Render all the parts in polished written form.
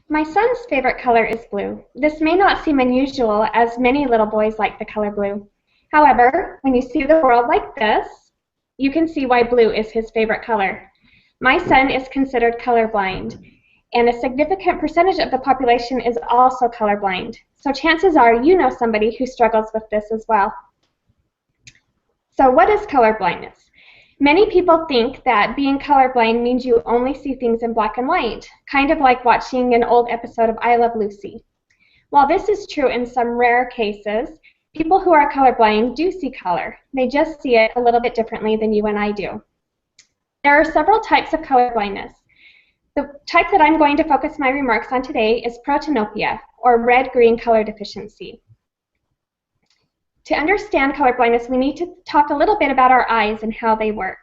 My son's favorite color is blue. This may not seem unusual as many little boys like the color blue. However, when you see the world like this, you can see why blue is his favorite color. My son is considered colorblind, and a significant percentage of the population is also colorblind. So chances are you know somebody who struggles with this as well. So what is colorblindness? Many people think that being colorblind means you only see things in black and white, kind of like watching an old episode of I Love Lucy. While this is true in some rare cases, people who are colorblind do see color. They just see it a little bit differently than you and I do. There are several types of colorblindness. The type that I'm going to focus my remarks on today is protanopia, or red-green color deficiency. To understand colorblindness, we need to talk a little bit about our eyes and how they work.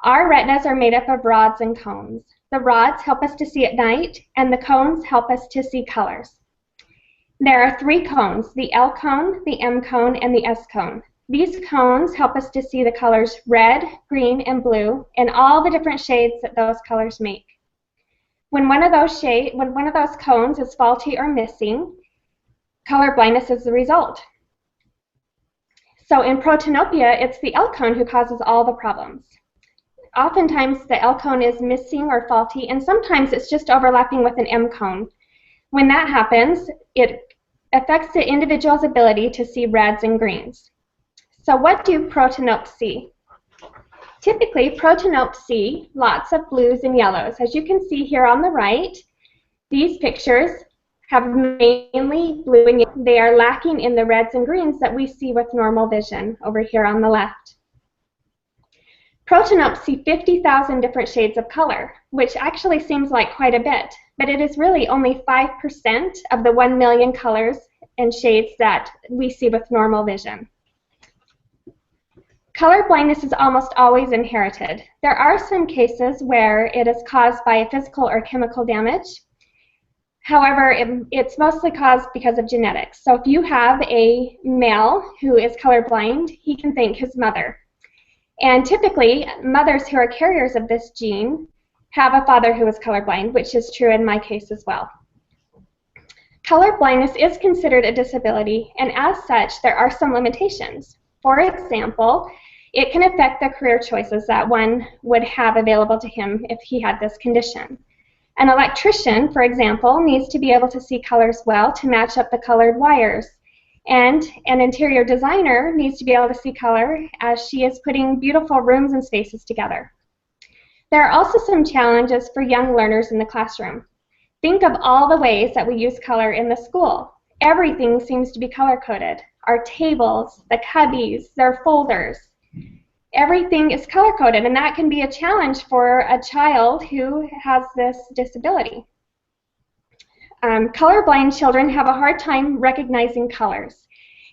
Our retinas are made up of rods and cones. The rods help us to see at night, and the cones help us to see colors. There are three cones, the L cone, the M cone, and the S cone. These cones help us to see the colors red, green, and blue, and all the different shades that those colors make. When one of those cones is faulty or missing, color blindness is the result. So in protanopia, it's the L cone who causes all the problems. Oftentimes the L cone is missing or faulty, and sometimes it's just overlapping with an M cone. When that happens, it affects the individual's ability to see reds and greens. So what do protanopes see? Typically, protanopes see lots of blues and yellows. As you can see here on the right, these pictures have mainly blue and yellow. They are lacking in the reds and greens that we see with normal vision over here on the left. Protanopes see 50,000 different shades of color, which actually seems like quite a bit, but it is really only 5% of the 1 million colors and shades that we see with normal vision. Color blindness is almost always inherited. There are some cases where it is caused by a physical or chemical damage. However, it's mostly caused because of genetics. So if you have a male who is colorblind, he can thank his mother. And typically, mothers who are carriers of this gene have a father who is colorblind, which is true in my case as well. Color blindness is considered a disability, and as such, there are some limitations. For example, it can affect the career choices that one would have available to him if he had this condition. An electrician, for example, needs to be able to see colors well to match up the colored wires. And an interior designer needs to be able to see color as she is putting beautiful rooms and spaces together. There are also some challenges for young learners in the classroom. Think of all the ways that we use color in the school. Everything seems to be color-coded. Our tables, the cubbies, their folders. Everything is color-coded, and that can be a challenge for a child who has this disability. Colorblind children have a hard time recognizing colors,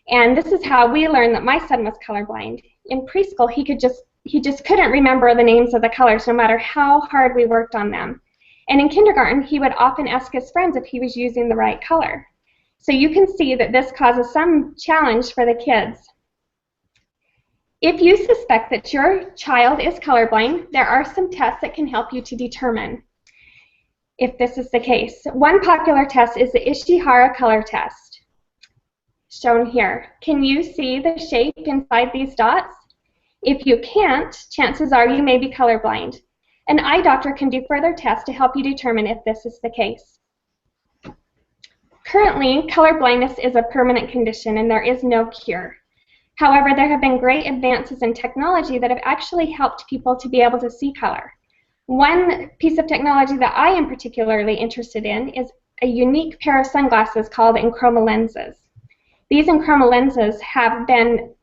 and this is how we learned that my son was colorblind. In preschool, he just couldn't remember the names of the colors no matter how hard we worked on them. And in kindergarten, he would often ask his friends if he was using the right color. So you can see that this causes some challenge for the kids. If you suspect that your child is colorblind, there are some tests that can help you to determine if this is the case. One popular test is the Ishihara color test, shown here. Can you see the shape inside these dots? If you can't, chances are you may be colorblind. An eye doctor can do further tests to help you determine if this is the case. Currently, color blindness is a permanent condition and there is no cure. However, there have been great advances in technology that have actually helped people to be able to see color. One piece of technology that I am particularly interested in is a unique pair of sunglasses called Enchroma lenses. These Enchroma lenses have been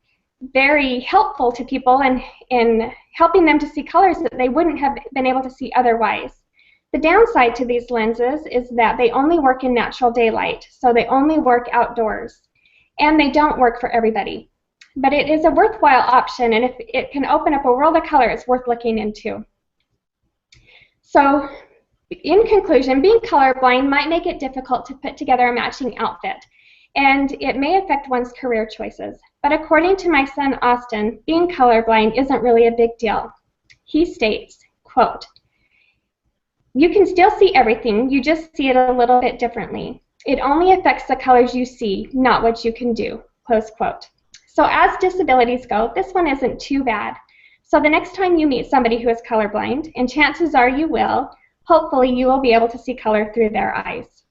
very helpful to people in helping them to see colors that they wouldn't have been able to see otherwise. The downside to these lenses is that they only work in natural daylight, so they only work outdoors, and they don't work for everybody. But it is a worthwhile option, and if it can open up a world of color, it's worth looking into. So, in conclusion, being colorblind might make it difficult to put together a matching outfit, and it may affect one's career choices. But according to my son Austin, being colorblind isn't really a big deal. He states, quote, You can still see everything, you just see it a little bit differently. It only affects the colors you see, not what you can do, close quote. So as disabilities go, this one isn't too bad. So the next time you meet somebody who is colorblind, and chances are you will, hopefully you will be able to see color through their eyes.